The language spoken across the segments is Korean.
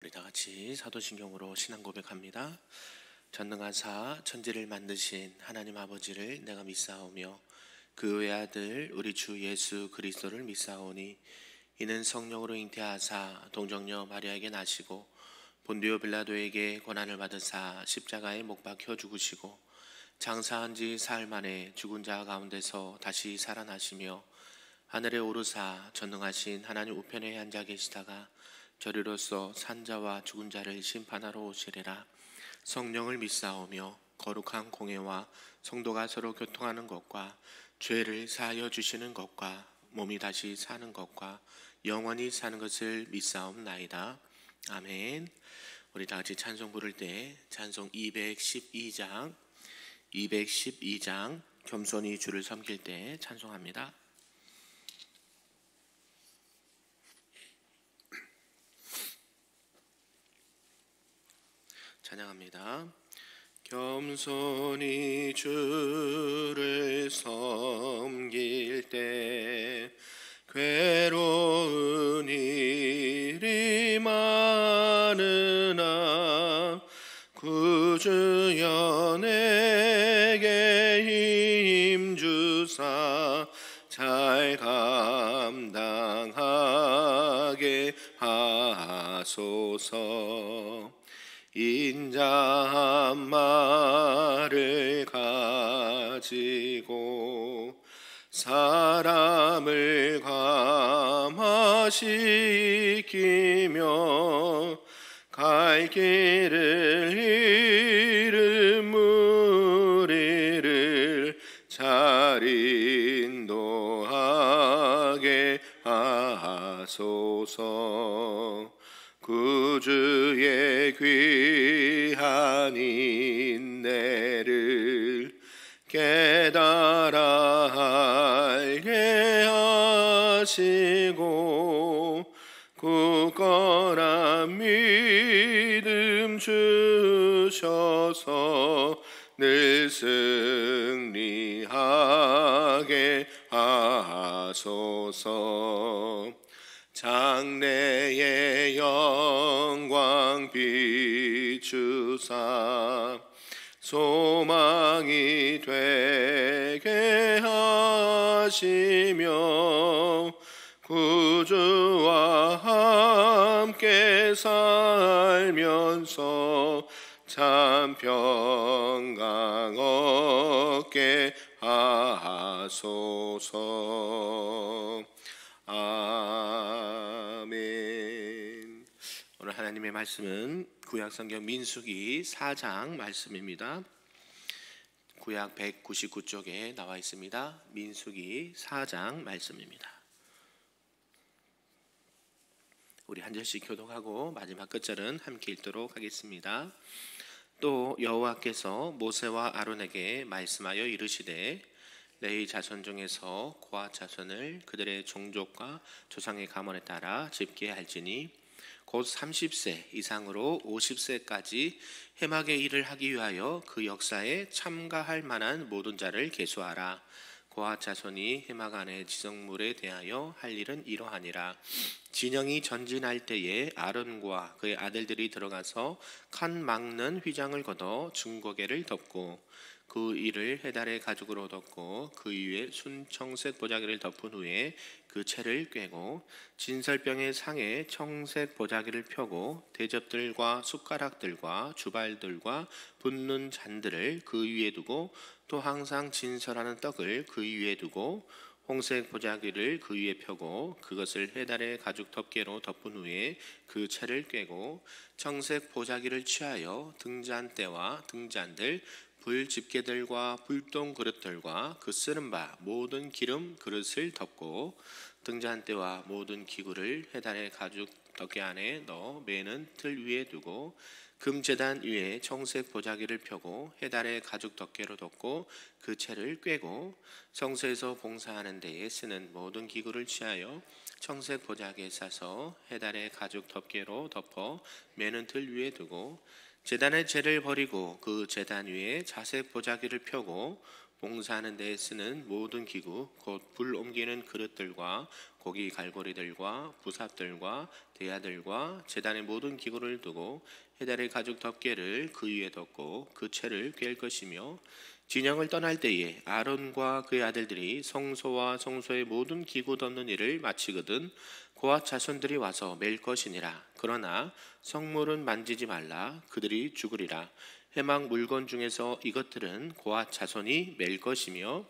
우리 다 같이 사도신경으로 신앙 고백합니다. 전능하사 천지를 만드신 하나님 아버지를 내가 믿사오며 그 외아들 우리 주 예수 그리스도를 믿사오니 이는 성령으로 잉태하사 동정녀 마리아에게 나시고 본디오 빌라도에게 고난을 받으사 십자가에 못 박혀 죽으시고 장사한 지 사흘 만에 죽은 자 가운데서 다시 살아나시며 하늘에 오르사 전능하신 하나님 우편에 앉아 계시다가 저리로서 산자와 죽은 자를 심판하러 오시리라. 성령을 믿사오며 거룩한 공회와 성도가 서로 교통하는 것과 죄를 사하여 주시는 것과 몸이 다시 사는 것과 영원히 사는 것을 믿사옵나이다. 아멘. 우리 다 같이 찬송 부를 때 찬송 212장 겸손히 주를 섬길 때 찬송합니다. 찬양합니다. 겸손히 주를 섬길 때 괴로운 일이 많으나 구주여 내게 힘주사 잘 감당하게 하소서. 인자한 말을 가지고 사람을 감화시키며 갈 길을 잃은 무리를 잘 인도하게 하소서. 구주의 귀한 인내를 깨달아 알게 하시고 굳건한 믿음 주셔서 늘 승리하게 하소서. 장래의 영광 비추사 소망이 되게 하시며 구주와 함께 살면서 참 평강 얻게 하소서. 아멘. 오늘 하나님의 말씀은 구약성경 민수기 4장 말씀입니다. 구약 199쪽에 나와 있습니다. 민수기 4장 말씀입니다. 우리 한 절씩 교독하고 마지막 끝절은 함께 읽도록 하겠습니다. 또 여호와께서 모세와 아론에게 말씀하여 이르시되 레위 자손 중에서 고핫 자손을 그들의 종족과 조상의 가문에 따라 집계할지니 곧 30세 이상으로 50세까지 해막의 일을 하기 위하여 그 역사에 참가할 만한 모든 자를 계수하라. 고핫 자손이 해막 안의 지성물에 대하여 할 일은 이러하니라. 진영이 전진할 때에 아론과 그의 아들들이 들어가서 칸 막는 휘장을 걷어 중고개를 덮고 그 이를 해달의 가죽으로 덮고 그 위에 순청색 보자기를 덮은 후에 그 채를 꿰고 진설병의 상에 청색 보자기를 펴고 대접들과 숟가락들과 주발들과 붓는 잔들을 그 위에 두고 또 항상 진설하는 떡을 그 위에 두고 홍색 보자기를 그 위에 펴고 그것을 해달의 가죽 덮개로 덮은 후에 그 채를 꿰고 청색 보자기를 취하여 등잔대와 등잔들 불 집게들과 불똥 그릇들과 그 쓰는 바 모든 기름 그릇을 덮고 등잔대와 모든 기구를 해달의 가죽 덮개 안에 넣어 매는 틀 위에 두고 금제단 위에 청색 보자기를 펴고 해달의 가죽 덮개로 덮고 그 채를 꿰고 성소에서 봉사하는 데에 쓰는 모든 기구를 취하여 청색 보자기에 싸서 해달의 가죽 덮개로 덮어 매는 틀 위에 두고 제단의 재를 버리고 그 제단 위에 자색 보자기를 펴고 봉사하는 데에 쓰는 모든 기구 곧 불 옮기는 그릇들과 고기 갈고리들과 부삽들과 대야들과 제단의 모든 기구를 두고 해달의 가죽 덮개를 그 위에 덮고 그 채를 꿰 것이며 진영을 떠날 때에 아론과 그의 아들들이 성소와 성소의 모든 기구 덮는 일을 마치거든 고앗 자손들이 와서 맬 것이니라. 그러나 성물은 만지지 말라. 그들이 죽으리라. 회막 물건 중에서 이것들은 고앗 자손이 맬 것이며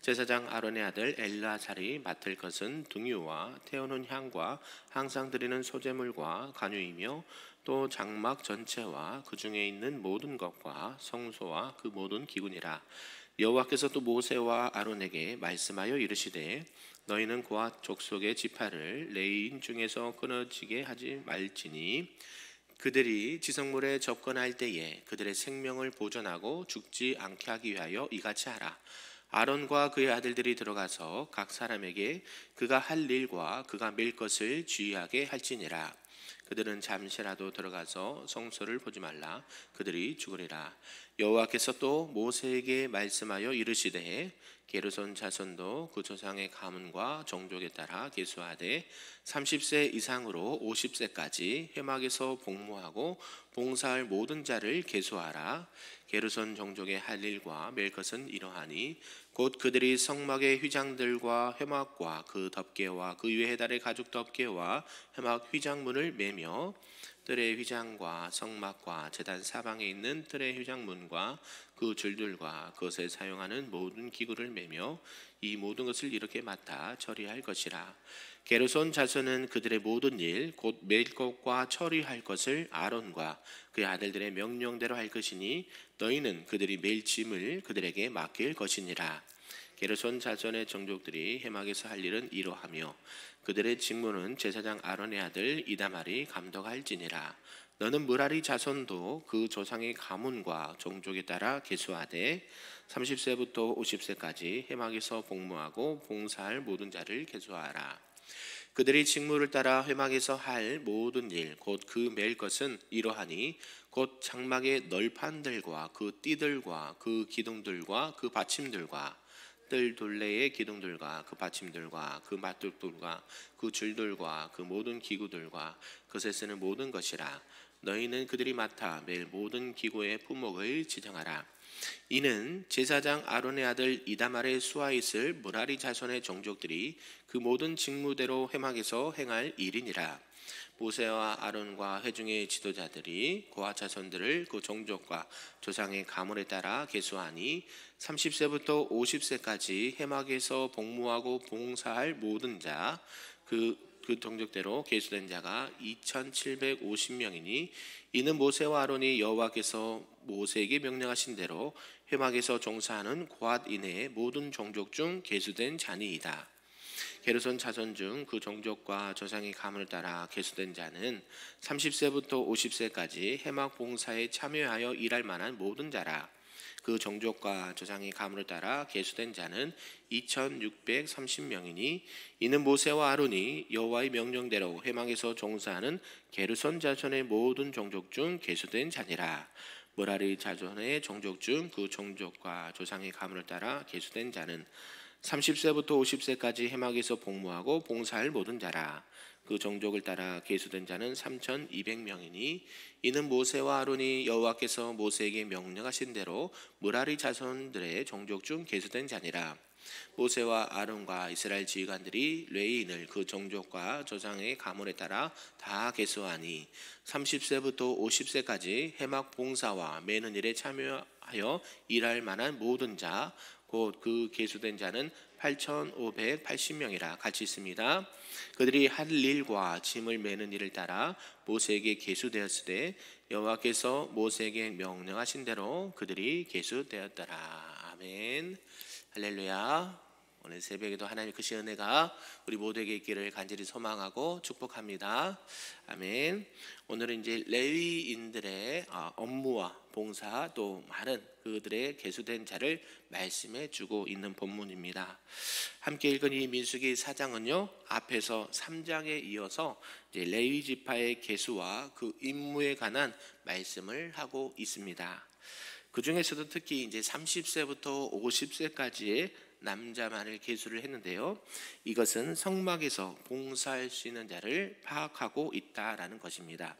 제사장 아론의 아들 엘르아살이 맡을 것은 등유와 태우는 향과 항상 드리는 소제물과 간유이며 또 장막 전체와 그 중에 있는 모든 것과 성소와 그 모든 기구니라. 여호와께서 또 모세와 아론에게 말씀하여 이르시되 너희는 고앗 족속의 지파를 레위인 중에서 끊어지게 하지 말지니 그들이 지성물에 접근할 때에 그들의 생명을 보존하고 죽지 않게 하기 위하여 이같이 하라. 아론과 그의 아들들이 들어가서 각 사람에게 그가 할 일과 그가 맬 것을 주의하게 할지니라. 그들은 잠시라도 들어가서 성소를 보지 말라. 그들이 죽으리라. 여호와께서 또 모세에게 말씀하여 이르시되 게르손 자손도 그 조상의 가문과 종족에 따라 계수하되 30세 이상으로 50세까지 회막에서 복무하고 봉사할 모든 자를 계수하라. 게르손 종족의 할 일과 맬 것은 이러하니 곧 그들이 성막의 휘장들과 회막과 그 덮개와 그 위에 해달의 가죽 덮개와 회막 휘장문을 매며 뜰의 휘장과 성막과 제단 사방에 있는 뜰의 휘장문과 그 줄들과 그것에 사용하는 모든 기구를 매며 이 모든 것을 이렇게 맡아 처리할 것이라. 게르손 자손은 그들의 모든 일 곧 맬 것과 처리할 것을 아론과 그의 아들들의 명령대로 할 것이니 너희는 그들이 맬 짐을 그들에게 맡길 것이니라. 게르손 자손의 종족들이 회막에서 할 일은 이러하며 그들의 직무는 제사장 아론의 아들 이다말이 감독할지니라. 너는 므라리 자손도 그 조상의 가문과 종족에 따라 계수하되 30세부터 50세까지 회막에서 복무하고 봉사할 모든 자를 계수하라. 그들이 직무를 따라 회막에서 할 모든 일 곧 그 맬 것은 이러하니 곧 장막의 널판들과 그 띠들과 그 기둥들과 그 받침들과 뜰 둘레의 기둥들과 그 받침들과 그 맞돌들과 그 줄들과 그 모든 기구들과 그것에 쓰는 모든 것이라. 너희는 그들이 맡아 맬 모든 기구의 품목을 지정하라. 이는 제사장 아론의 아들 이다말의 수하 있을 므라리 자손의 종족들이 그 모든 직무대로 회막에서 행할 일이니라. 모세와 아론과 회중의 지도자들이 고아 자손들을 그 종족과 조상의 가문에 따라 계수하니 30세부터 50세까지 회막에서 복무하고 봉사할 모든 자 그 종족대로 계수된 자가 2750명이니 이는 모세와 아론이 여호와께서 모세에게 명령하신 대로 회막에서 종사하는 고앗 이내의 모든 종족 중 계수된 자니이다. 게르손 자손 중 그 종족과 조상의 가문을 따라 계수된 자는 30세부터 50세까지 회막 봉사에 참여하여 일할 만한 모든 자라. 그 종족과 조상의 가문을 따라 계수된 자는 2630명이니 이는 모세와 아론이 여호와의 명령대로 회막에서 종사하는 게르손 자손의 모든 종족 중 계수된 자니라. 므라리 자손의 종족 중 그 종족과 조상의 가문을 따라 계수된 자는 30세부터 50세까지 회막에서 복무하고 봉사할 모든 자라. 그 종족을 따라 계수된 자는 3200명이니 이는 모세와 아론이 여호와께서 모세에게 명령하신 대로 므라리 자손들의 종족 중 계수된 자니라. 모세와 아론과 이스라엘 지휘관들이 레위인을 그 종족과 조상의 가문에 따라 다 계수하니 30세부터 50세까지 회막 봉사와 매는 일에 참여하여 일할 만한 모든 자 곧 그 계수된 자는 8580명이라 같이 있습니다. 그들이 할 일과 짐을 매는 일을 따라 모세에게 계수되었으되 여호와께서 모세에게 명령하신 대로 그들이 계수되었더라. 아멘. 할렐루야. 오늘 새벽에도 하나님 크신 은혜가 우리 모두에게 있기를 간절히 소망하고 축복합니다. 아멘. 오늘은 이제 레위인들의 업무와 봉사 또 많은 그들의 계수된 자를 말씀해 주고 있는 본문입니다. 함께 읽은 이 민수기 4장은요 앞에서 3장에 이어서 이제 레위 지파의 계수와 그 임무에 관한 말씀을 하고 있습니다. 그 중에서도 특히 이제 30세부터 50세까지의 남자만을 계수를 했는데요. 이것은 성막에서 봉사할 수 있는 자를 파악하고 있다라는 것입니다.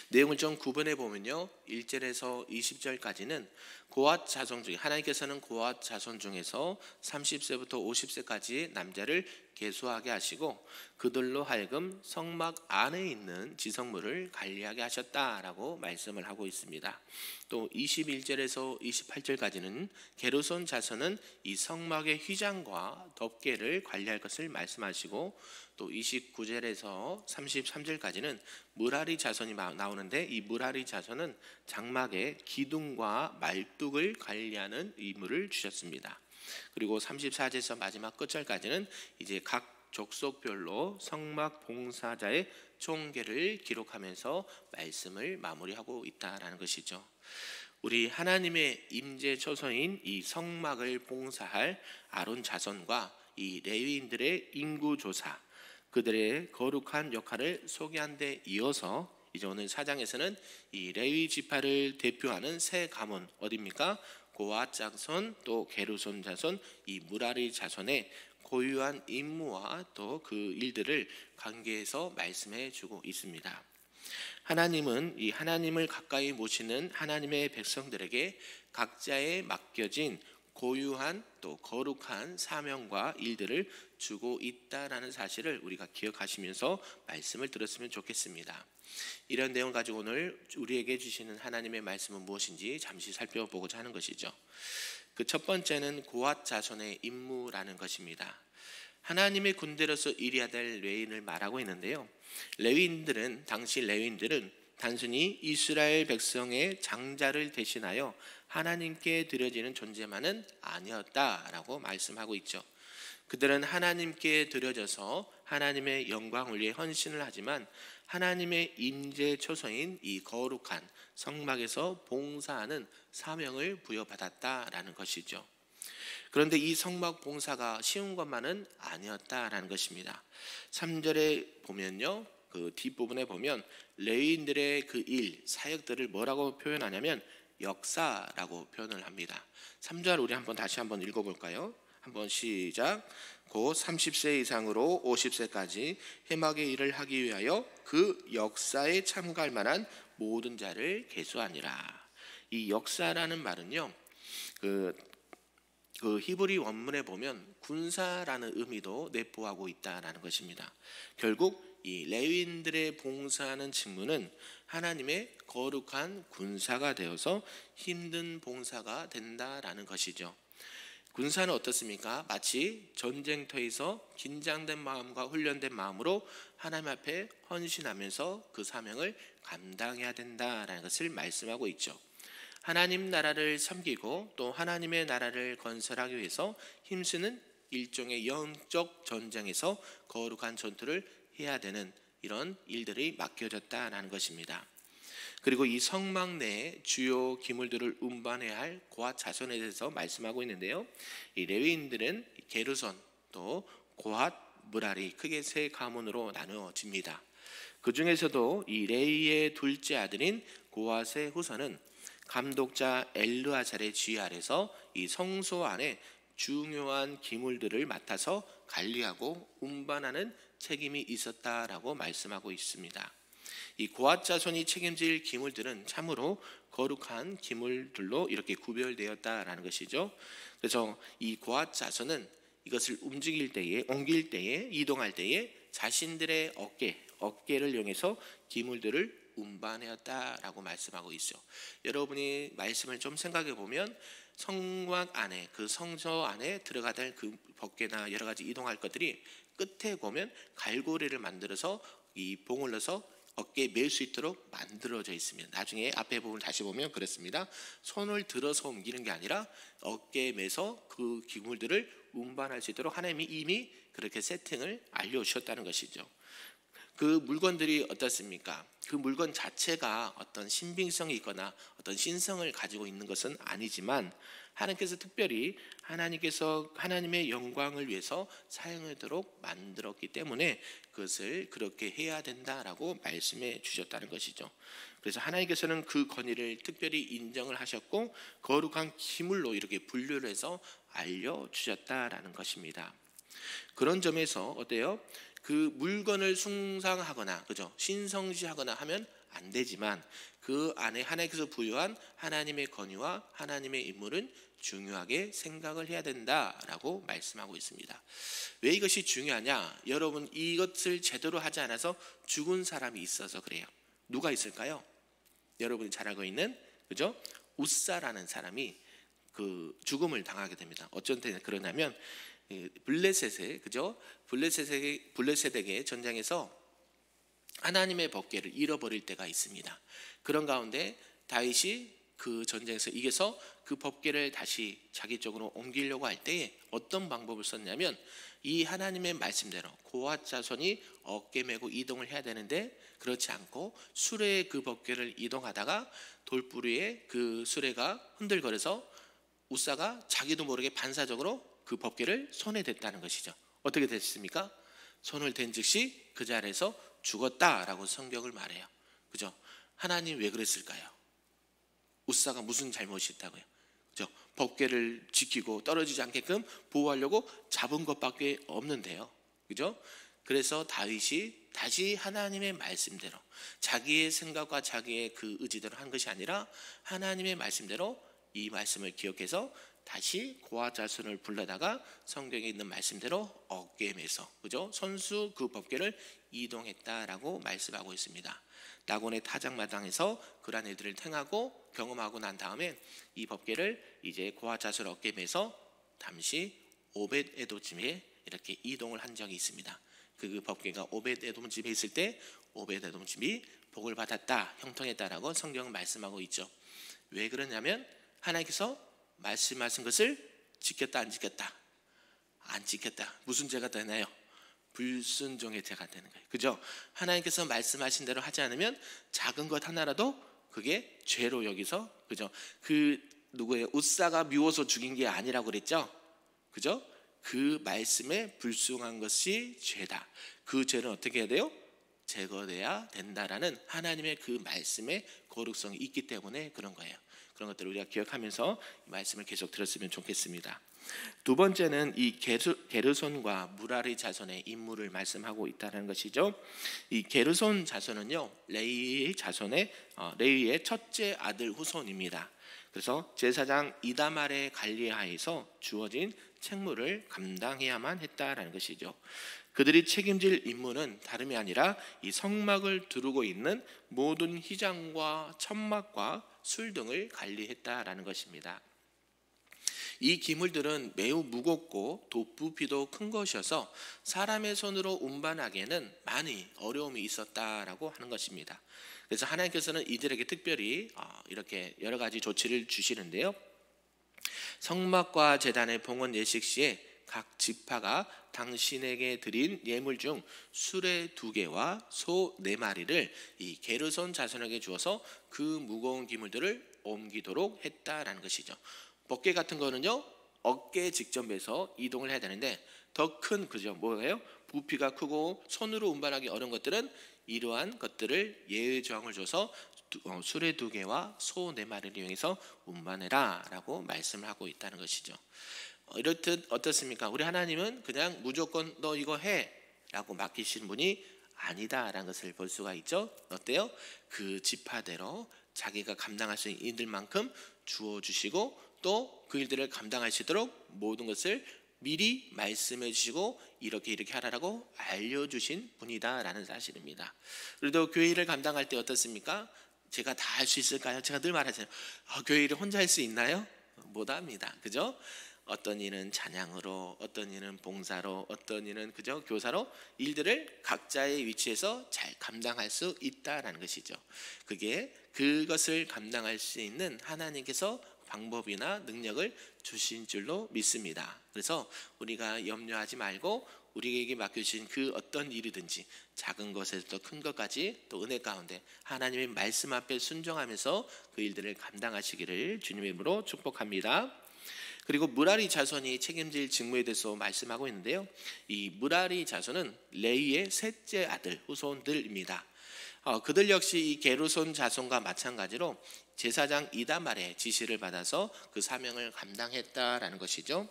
내용을 좀 구분해 보면요, 1절에서 20절까지는 고앗 자손 중에 하나님께서는 고앗 자손 중에서 30세부터 50세까지 남자를 계수하게 하시고 그들로 하여금 성막 안에 있는 지성물을 관리하게 하셨다라고 말씀을 하고 있습니다. 또 21절에서 28절까지는 게르손 자손은 이 성막의 휘장과 덮개를 관리할 것을 말씀하시고, 또 29절에서 33절까지는 무라리 자손이 나오는데, 이 무라리 자손은 장막의 기둥과 말뚝을 관리하는 의무를 주셨습니다. 그리고 34절에서 마지막 끝절까지는 이제 각 족속별로 성막 봉사자의 총계를 기록하면서 말씀을 마무리하고 있다라는 것이죠. 우리 하나님의 임재 처소인 이 성막을 봉사할 아론 자손과 이 레위인들의 인구 조사, 그들의 거룩한 역할을 소개한 데 이어서 이제 오늘 4장에서는 이 레위 지파를 대표하는 세 가문, 어디입니까? 고앗 자손, 또 게르손 자손, 이 무라리 자손의 고유한 임무와 또 그 일들을 관계해서 말씀해 주고 있습니다. 하나님은 이 하나님을 가까이 모시는 하나님의 백성들에게 각자에 맡겨진 고유한 또 거룩한 사명과 일들을 주고 있다라는 사실을 우리가 기억하시면서 말씀을 들었으면 좋겠습니다. 이런 내용을 가지고 오늘 우리에게 주시는 하나님의 말씀은 무엇인지 잠시 살펴보고자 하는 것이죠. 그 첫 번째는 고앗 자손의 임무라는 것입니다. 하나님의 군대로서 일해야 될 레위인을 말하고 있는데요, 당시 레위인들은 단순히 이스라엘 백성의 장자를 대신하여 하나님께 드려지는 존재만은 아니었다라고 말씀하고 있죠. 그들은 하나님께 드려져서 하나님의 영광을 위해 헌신을 하지만 하나님의 임재 처소인 이 거룩한 성막에서 봉사하는 사명을 부여받았다라는 것이죠. 그런데 이 성막 봉사가 쉬운 것만은 아니었다라는 것입니다. 3절에 보면요, 그 뒷부분에 보면 레위인들의 그 일, 사역들을 뭐라고 표현하냐면 역사라고 표현을 합니다. 3절 우리 다시 한번 읽어볼까요? 한번 시작. 곧 30세 이상으로 50세까지 해막의 일을 하기 위하여 그 역사에 참가할 만한 모든 자를 계수하니라. 이 역사라는 말은요, 그 히브리 원문에 보면 군사라는 의미도 내포하고 있다라는 것입니다. 결국 이 레위인들의 봉사하는 직무는 하나님의 거룩한 군사가 되어서 힘든 봉사가 된다라는 것이죠. 군사는 어떻습니까? 마치 전쟁터에서 긴장된 마음과 훈련된 마음으로 하나님 앞에 헌신하면서 그 사명을 감당해야 된다라는 것을 말씀하고 있죠. 하나님 나라를 섬기고 또 하나님의 나라를 건설하기 위해서 힘쓰는 일종의 영적 전쟁에서 거룩한 전투를 해야 되는 이런 일들이 맡겨졌다라는 것입니다. 그리고 이 성막 내에 주요 기물들을 운반해야 할 고앗 자손에 대해서 말씀하고 있는데요, 이 레위인들은 게르손, 또 고앗, 무라리, 크게 세 가문으로 나누어집니다. 그 중에서도 이 레위의 둘째 아들인 고앗의 후손은 감독자 엘르아잘의 지휘 아래서 이 성소 안에 중요한 기물들을 맡아서 관리하고 운반하는 책임이 있었다라고 말씀하고 있습니다. 이 고앗 자손이 책임질 기물들은 참으로 거룩한 기물들로 이렇게 구별되었다라는 것이죠. 그래서 이 고앗 자손은 이것을 옮길 때에 이동할 때에 자신들의 어깨를 이용해서 기물들을 운반하였다라고 말씀하고 있죠. 여러분이 말씀을 좀 생각해 보면 성막 안에, 그 성소 안에 들어가야 될 그 법궤나 여러 가지 이동할 것들이 끝에 보면 갈고리를 만들어서 이 봉을 넣어서 어깨에 맬 수 있도록 만들어져 있습니다. 나중에 앞에 부분 다시 보면 그렇습니다. 손을 들어서 옮기는 게 아니라 어깨에 매서 그 기물들을 운반할 수 있도록 하나님이 이미 그렇게 세팅을 알려주셨다는 것이죠. 그 물건들이 어떻습니까? 그 물건 자체가 어떤 신빙성이 있거나 어떤 신성을 가지고 있는 것은 아니지만 하나님께서 특별히 하나님의 영광을 위해서 사용하도록 만들었기 때문에 그것을 그렇게 해야 된다라고 말씀해 주셨다는 것이죠. 그래서 하나님께서는 그 권위를 특별히 인정을 하셨고 거룩한 기물로 이렇게 분류를 해서 알려주셨다라는 것입니다. 그런 점에서 어때요? 그 물건을 숭상하거나 그죠? 신성시하거나 하면 안 되지만 그 안에 하나님께서 부여한 하나님의 권위와 하나님의 인물은 중요하게 생각을 해야 된다라고 말씀하고 있습니다. 왜 이것이 중요하냐? 여러분, 이것을 제대로 하지 않아서 죽은 사람이 있어서 그래요. 누가 있을까요? 여러분이 잘 알고 있는 그죠? 웃사라는 사람이 그 죽음을 당하게 됩니다. 어쩐 때 그러냐면 블레셋의 그죠? 블레셋에게 전쟁에서 하나님의 법궤를 잃어버릴 때가 있습니다. 그런 가운데 다윗이 그 전쟁에서 이겨서 그 법궤를 다시 자기 쪽으로 옮기려고 할 때에 어떤 방법을 썼냐면 이 하나님의 말씀대로 고앗 자손이 어깨 메고 이동을 해야 되는데 그렇지 않고 수레의 그 법궤를 이동하다가 돌부리에 그 수레가 흔들거려서 웃사가 자기도 모르게 반사적으로 그 법궤를 손에 댔다는 것이죠. 어떻게 됐습니까? 손을 댄 즉시 그 자리에서 죽었다라고 성경을 말해요. 그죠? 하나님 왜 그랬을까요? 웃사가 무슨 잘못이 있다고요? 그죠? 법궤를 지키고 떨어지지 않게끔 보호하려고 잡은 것밖에 없는데요. 그죠? 그래서 다윗이 다시 하나님의 말씀대로 자기의 생각과 자기의 그 의지대로 한 것이 아니라 하나님의 말씀대로 이 말씀을 기억해서 다시 고아 자손을 불러다가 성경에 있는 말씀대로 어깨에 매서 그죠? 손수 그 법궤를 이동했다라고 말씀하고 있습니다. 나곤의 타작마당에서 그러한 일들을 행하고 경험하고 난 다음에 이 법궤를 이제 고아 자손 어깨에 매서 잠시 오벳에돔 집에 이렇게 이동을 한 적이 있습니다. 그 법궤가 오벳에돔 집에 있을 때 오벳에돔 집이 복을 받았다, 형통했다라고 성경은 말씀하고 있죠. 왜 그러냐면 하나님께서 말씀하신 것을 지켰다 안 지켰다? 안 지켰다. 무슨 죄가 되나요? 불순종의 죄가 되는 거예요. 그죠? 하나님께서 말씀하신 대로 하지 않으면 작은 것 하나라도 그게 죄로 여기서 그죠? 그 누구예요? 웃사가 미워서 죽인 게 아니라고 그랬죠? 그죠? 그 말씀에 불순한 것이 죄다. 그 죄는 어떻게 해야 돼요? 제거돼야 된다라는 하나님의 그 말씀에 거룩성이 있기 때문에 그런 거예요. 그런 것들을 우리가 기억하면서 이 말씀을 계속 들었으면 좋겠습니다. 두 번째는 이 게르손과 무라리 자손의 임무를 말씀하고 있다는 것이죠. 이 게르손 자손은요 레위의 첫째 아들 후손입니다. 그래서 제사장 이다말의 관리하에서 주어진 책무를 감당해야만 했다라는 것이죠. 그들이 책임질 임무는 다름이 아니라 이 성막을 두르고 있는 모든 휘장과 천막과 술 등을 관리했다라는 것입니다. 이 기물들은 매우 무겁고 부피도 큰 것이어서 사람의 손으로 운반하기에는 많이 어려움이 있었다라고 하는 것입니다. 그래서 하나님께서는 이들에게 특별히 이렇게 여러 가지 조치를 주시는데요. 성막과 제단의 봉헌 예식 시에 각 지파가 당신에게 드린 예물 중 수레 2개와 소 4마리를 이 게르손 자손에게 주어서 그 무거운 기물들을 옮기도록 했다라는 것이죠. 법궤 같은 거는요 어깨에 직접 매서 이동을 해야 되는데 더 큰 그죠 뭐예요? 부피가 크고 손으로 운반하기 어려운 것들은 이러한 것들을 예의 조항을 줘서 수레 2개와 소 4마리를 이용해서 운반해라 라고 말씀을 하고 있다는 것이죠. 이렇듯 어떻습니까? 우리 하나님은 그냥 무조건 너 이거 해 라고 맡기시는 분이 아니다라는 것을 볼 수가 있죠. 어때요? 그 지파대로 자기가 감당할 수 있는 일들만큼 주어주시고 또 그 일들을 감당할 수 있도록 모든 것을 미리 말씀해 주시고 이렇게 하라고 알려주신 분이다라는 사실입니다. 그래도 교회 일을 감당할 때 어떻습니까? 제가 다 할 수 있을까요? 제가 늘 말하잖아요. 교회 일을 혼자 할 수 있나요? 못합니다. 그죠? 어떤 이는 찬양으로, 어떤 이는 봉사로, 어떤 이는 그죠 교사로 일들을 각자의 위치에서 잘 감당할 수 있다라는 것이죠. 그것을 감당할 수 있는 하나님께서 방법이나 능력을 주신 줄로 믿습니다. 그래서 우리가 염려하지 말고 우리에게 맡겨주신 그 어떤 일이든지 작은 것에서부터 큰 것까지 또 은혜 가운데 하나님의 말씀 앞에 순종하면서 그 일들을 감당하시기를 주님의 이름으로 축복합니다. 그리고 무라리 자손이 책임질 직무에 대해서 말씀하고 있는데요. 이 무라리 자손은 레위의 셋째 아들 후손들입니다. 그들 역시 이 게르손 자손과 마찬가지로 제사장 이다말의 지시를 받아서 그 사명을 감당했다라는 것이죠.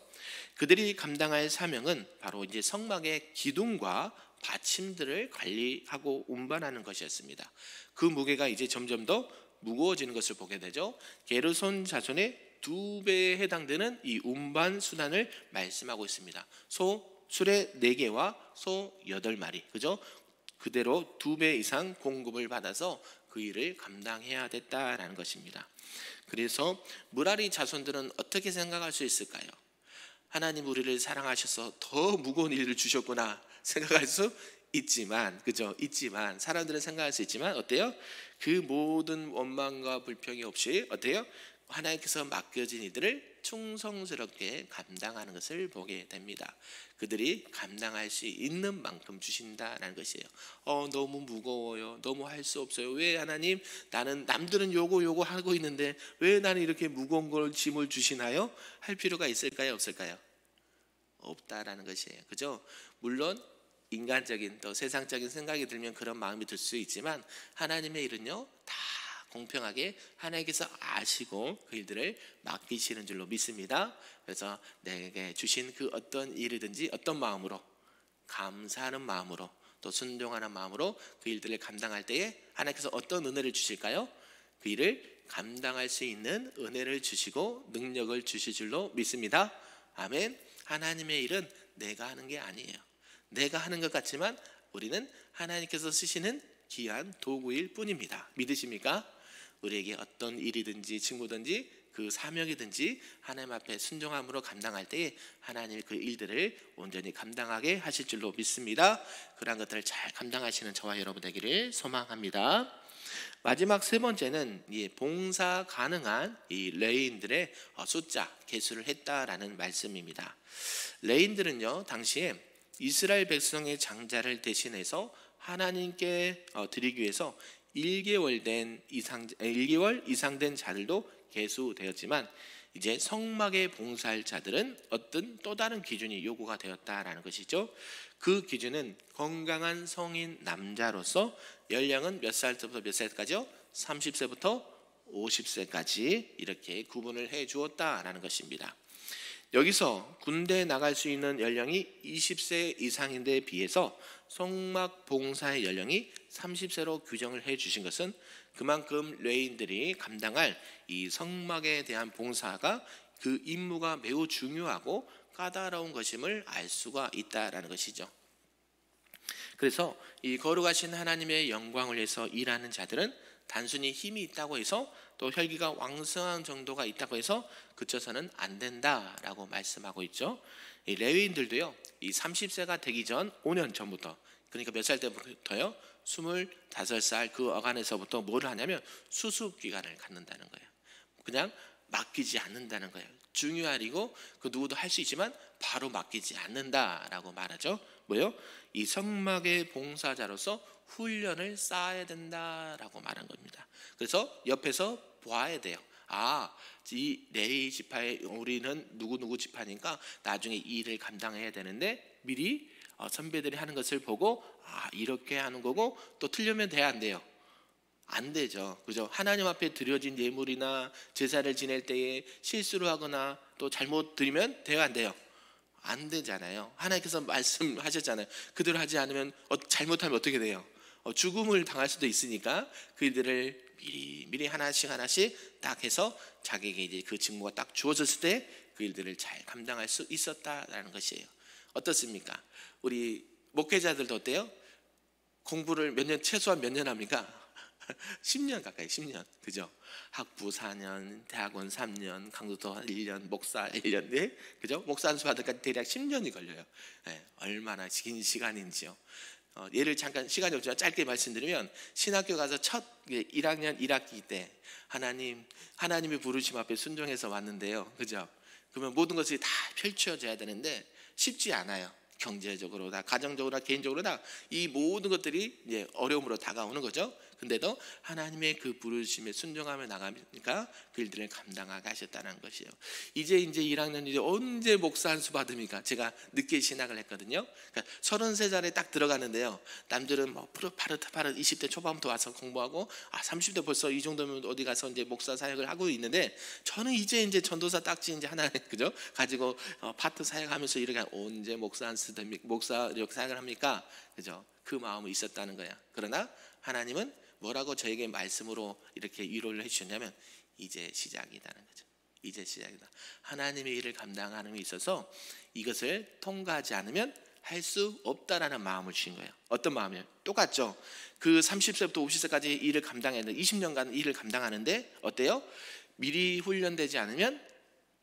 그들이 감당할 사명은 바로 이제 성막의 기둥과 받침들을 관리하고 운반하는 것이었습니다. 그 무게가 이제 점점 더 무거워지는 것을 보게 되죠. 게르손 자손의 2배에 해당되는 이 운반 수단을 말씀하고 있습니다. 소 수레 4개와 소 8마리, 그죠? 그대로 2배 이상 공급을 받아서 그 일을 감당해야 됐다라는 것입니다. 그래서 무라리 자손들은 어떻게 생각할 수 있을까요? 하나님 우리를 사랑하셔서 더 무거운 일을 주셨구나 생각할 수 있지만, 그죠? 있지만 사람들은 생각할 수 있지만 어때요? 그 모든 원망과 불평이 없이 어때요? 하나님께서 맡겨진 이들을 충성스럽게 감당하는 것을 보게 됩니다. 그들이 감당할 수 있는 만큼 주신다라는 것이에요. 너무 무거워요. 너무 할 수 없어요. 왜 하나님, 나는 남들은 요거 하고 있는데 왜 나는 이렇게 무거운 걸 짐을 주시나요? 할 필요가 있을까요? 없을까요? 없다라는 것이에요. 그죠? 물론 인간적인 또 세상적인 생각이 들면 그런 마음이 들 수 있지만 하나님의 일은요 다 공평하게 하나님께서 아시고 그 일들을 맡기시는 줄로 믿습니다. 그래서 내게 주신 그 어떤 일이든지 어떤 마음으로, 감사하는 마음으로 또 순종하는 마음으로 그 일들을 감당할 때에 하나님께서 어떤 은혜를 주실까요? 그 일을 감당할 수 있는 은혜를 주시고 능력을 주실 줄로 믿습니다. 아멘. 하나님의 일은 내가 하는 게 아니에요. 내가 하는 것 같지만 우리는 하나님께서 쓰시는 귀한 도구일 뿐입니다. 믿으십니까? 우리에게 어떤 일이든지 직무든지 그 사명이든지 하나님 앞에 순종함으로 감당할 때에 하나님이 그 일들을 온전히 감당하게 하실 줄로 믿습니다. 그러한 것들을 잘 감당하시는 저와 여러분 되기를 소망합니다. 마지막 세 번째는 봉사 가능한 이 레위인들의 숫자, 계수를 했다라는 말씀입니다. 레위인들은요 당시에 이스라엘 백성의 장자를 대신해서 하나님께 드리기 위해서 1개월 이상 된 자들도 계수되었지만 이제 성막에 봉사할 자들은 어떤 또 다른 기준이 요구가 되었다라는 것이죠. 그 기준은 건강한 성인 남자로서 연령은 몇 살부터 몇 살까지요? 30세부터 50세까지 이렇게 구분을 해 주었다라는 것입니다. 여기서 군대에 나갈 수 있는 연령이 20세 이상인데 비해서 성막 봉사의 연령이 30세로 규정을 해 주신 것은 그만큼 레위인들이 감당할 이 성막에 대한 봉사가 그 임무가 매우 중요하고 까다로운 것임을 알 수가 있다라는 것이죠. 그래서 이 거룩하신 하나님의 영광을 위해서 일하는 자들은 단순히 힘이 있다고 해서 또 혈기가 왕성한 정도가 있다고 해서 그쳐서는 안 된다라고 말씀하고 있죠. 이 레위인들도요, 이 30세가 되기 전 5년 전부터, 그러니까 몇 살 때부터요? 25살 그 어간에서부터 뭘 하냐면 수습 기간을 갖는다는 거예요. 그냥 맡기지 않는다는 거예요. 중요한 일이고 그 누구도 할 수 있지만 바로 맡기지 않는다라고 말하죠. 뭐요? 이 성막의 봉사자로서 훈련을 쌓아야 된다라고 말한 겁니다. 그래서 옆에서 보아야 돼요. 이 레위 지파에 우리는 누구 지파니까 나중에 이 일을 감당해야 되는데 미리 선배들이 하는 것을 보고 이렇게 하는 거고 또 틀리면 돼야 안 돼요? 안 되죠. 그죠? 하나님 앞에 드려진 예물이나 제사를 지낼 때에 실수를 하거나 또 잘못 드리면 돼요 안 돼요? 안 되잖아요. 하나님께서 말씀하셨잖아요. 그대로 하지 않으면 잘못하면 어떻게 돼요? 죽음을 당할 수도 있으니까 그들을 미리 하나씩 딱 해서 자기에게 이제 그 직무가 딱 주어졌을 때 그 일들을 잘 감당할 수 있었다라는 것이에요. 어떻습니까? 우리 목회자들도 어때요? 공부를 최소한 몇 년 합니까? 10년 가까이 10년. 그죠? 학부 4년, 대학원 3년, 강도도 1년, 목사 1년. 네? 그죠? 목사 안수 받을까지 대략 10년이 걸려요. 네, 얼마나 긴 시간인지요. 예를 잠깐 시간이 없지만 짧게 말씀드리면 신학교 가서 첫 1학년 1학기 때 하나님의 부르심 앞에 순종해서 왔는데요. 그죠? 그러면 모든 것이 다 펼쳐져야 되는데 쉽지 않아요. 경제적으로다, 가정적으로다, 개인적으로다, 이 모든 것들이 이제 어려움으로 다가오는 거죠. 근데도 하나님의 그 부르심에 순종하며 나가니까 그 일들을 감당하게 하셨다는 것이에요. 이제 1학년 이제 언제 목사 한 수 받습니까? 제가 늦게 신학을 했거든요. 그러니까 33살에 딱 들어가는데요. 남들은 뭐 파릇 20대 초반부터 와서 공부하고 30대 벌써 이 정도면 어디 가서 이제 목사 사역을 하고 있는데, 저는 이제 전도사 딱지 이제 하나 그죠? 가지고 파트 사역하면서 이렇게 언제 목사 한 수 됩니까? 목사 이렇게 사역을 합니까? 그죠? 그 마음이 있었다는 거야. 그러나 하나님은 뭐라고 저에게 말씀으로 이렇게 위로를 해주셨냐면, 이제 시작이라는 거죠. 이제 시작이다. 하나님의 일을 감당하는 데 있어서 이것을 통과하지 않으면 할 수 없다라는 마음을 주신 거예요. 어떤 마음이에요? 똑같죠. 그 30세부터 50세까지 일을 감당했는데 20년간 일을 감당하는데 어때요? 미리 훈련되지 않으면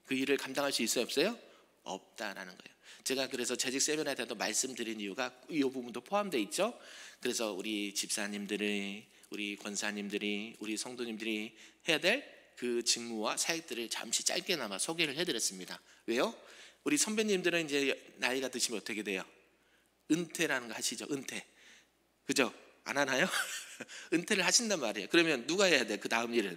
그 일을 감당할 수 있어요, 없어요? 없다라는 거예요. 제가 그래서 재직 세미나에 대해서 말씀드린 이유가 이 부분도 포함되어 있죠. 그래서 우리 집사님들이, 우리 권사님들이, 우리 성도님들이 해야 될 그 직무와 사역들을 잠시 짧게나마 소개를 해드렸습니다. 왜요? 우리 선배님들은 이제 나이가 드시면 어떻게 돼요? 은퇴라는 거 하시죠? 은퇴. 그죠? 안 하나요? 은퇴를 하신단 말이에요. 그러면 누가 해야 돼? 그 다음 일은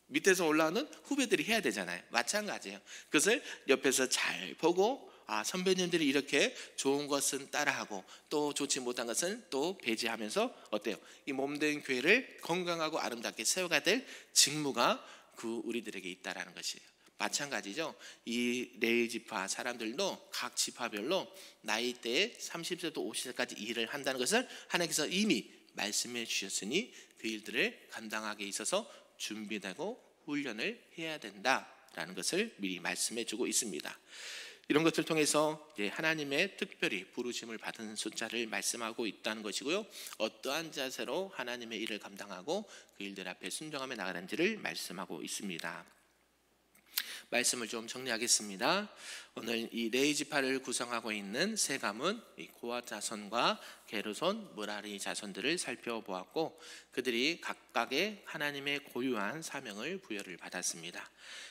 밑에서 올라오는 후배들이 해야 되잖아요. 마찬가지예요. 그것을 옆에서 잘 보고, 선배님들이 이렇게 좋은 것은 따라하고 또 좋지 못한 것은 또 배제하면서 어때요? 이 몸된 교회를 건강하고 아름답게 세워가야 될 직무가 그 우리들에게 있다라는 것이에요. 마찬가지죠. 이 레위 지파 사람들도 각 지파별로 나이대에 30세부터 50세까지 일을 한다는 것을 하나님께서 이미 말씀해 주셨으니 그 일들을 감당하게 있어서 준비되고 훈련을 해야 된다라는 것을 미리 말씀해 주고 있습니다. 이런 것을 통해서 하나님의 특별히 부르심을 받은 숫자를 말씀하고 있다는 것이고요. 어떠한 자세로 하나님의 일을 감당하고 그 일들 앞에 순종하며 나가는지를 말씀하고 있습니다. 말씀을 좀 정리하겠습니다. 오늘 이 레위 지파를 구성하고 있는 세 가문, 고핫 자손과 게르손, 므라리 자손들을 살펴보았고, 그들이 각각의 하나님의 고유한 사명을 부여를 받았습니다.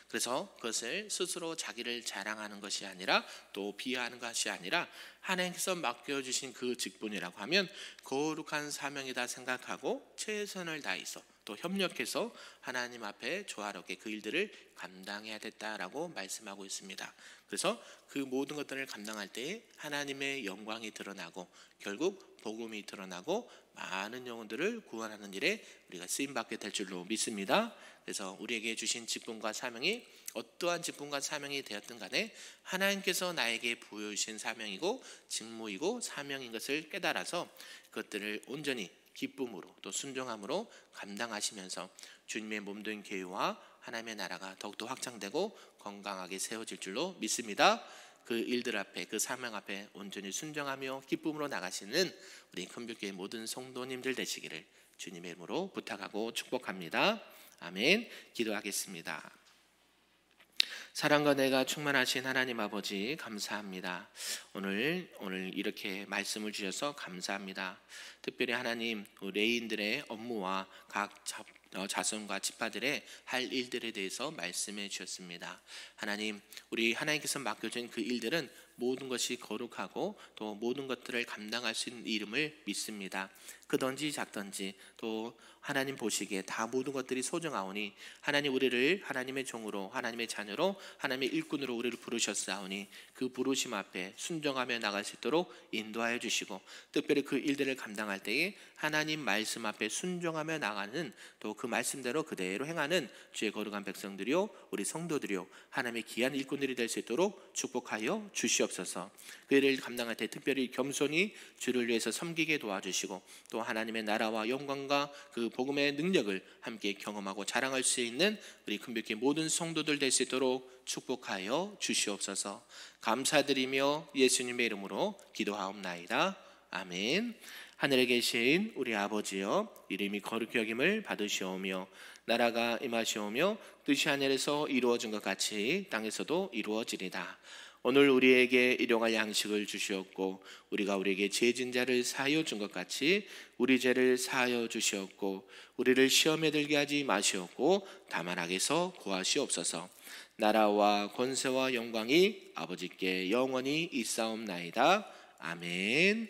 그래서 그것을 스스로 자기를 자랑하는 것이 아니라 또 비하하는 것이 아니라 하나님께서 맡겨주신 그 직분이라고 하면 거룩한 사명이다 생각하고 최선을 다해서 또 협력해서 하나님 앞에 조화롭게 그 일들을 감당해야 됐다라고 말씀하고 있습니다. 그래서 그 모든 것들을 감당할 때 하나님의 영광이 드러나고 결국 복음이 드러나고 많은 영혼들을 구원하는 일에 우리가 쓰임받게 될 줄로 믿습니다. 그래서 우리에게 주신 직분과 사명이 어떠한 직분과 사명이 되었든 간에 하나님께서 나에게 부여주신 사명이고 직무이고 사명인 것을 깨달아서 그것들을 온전히 기쁨으로 또 순종함으로 감당하시면서 주님의 몸된 교회와 하나님의 나라가 더욱더 확장되고 건강하게 세워질 줄로 믿습니다. 그 일들 앞에, 그 사명 앞에 온전히 순종하며 기쁨으로 나가시는 우리 큰별교회 모든 성도님들 되시기를 주님의 이름으로 부탁하고 축복합니다. 아멘. 기도하겠습니다. 사랑과 은혜가 충만하신 하나님 아버지 감사합니다. 오늘 이렇게 말씀을 주셔서 감사합니다. 특별히 하나님 레위인들의 업무와 각 자손과 지파들의 할 일들에 대해서 말씀해 주셨습니다. 하나님, 우리 하나님께서 맡겨진 그 일들은 모든 것이 거룩하고 또 모든 것들을 감당할 수 있는 이름을 믿습니다. 크든지 작든지 또 하나님 보시기에 다 모든 것들이 소중하오니 하나님 우리를 하나님의 종으로 하나님의 자녀로 하나님의 일꾼으로 우리를 부르셨사오니 그 부르심 앞에 순종하며 나갈 수 있도록 인도하여 주시고 특별히 그 일들을 감당할 때에 하나님 말씀 앞에 순종하며 나가는 또 그 말씀대로 그대로 행하는 주의 거룩한 백성들이요 우리 성도들이요 하나님의 귀한 일꾼들이 될 수 있도록 축복하여 주시옵소서. 그 일을 감당할 때 특별히 겸손히 주를 위해서 섬기게 도와주시고 또 하나님의 나라와 영광과 그 복음의 능력을 함께 경험하고 자랑할 수 있는 우리 큰별교회 모든 성도들 될 수 있도록 축복하여 주시옵소서. 감사드리며 예수님의 이름으로 기도하옵나이다. 아멘. 하늘에 계신 우리 아버지여, 이름이 거룩히 여김을 받으시오며 나라가 임하시오며 뜻이 하늘에서 이루어진 것 같이 땅에서도 이루어지리다. 오늘 우리에게 일용할 양식을 주시옵고 우리가 우리에게 죄진 자를 사하여 준 것 같이 우리 죄를 사하여 주시옵고 우리를 시험에 들게 하지 마시옵고 다만 악에서 구하시옵소서. 나라와 권세와 영광이 아버지께 영원히 있사옵나이다. 아멘.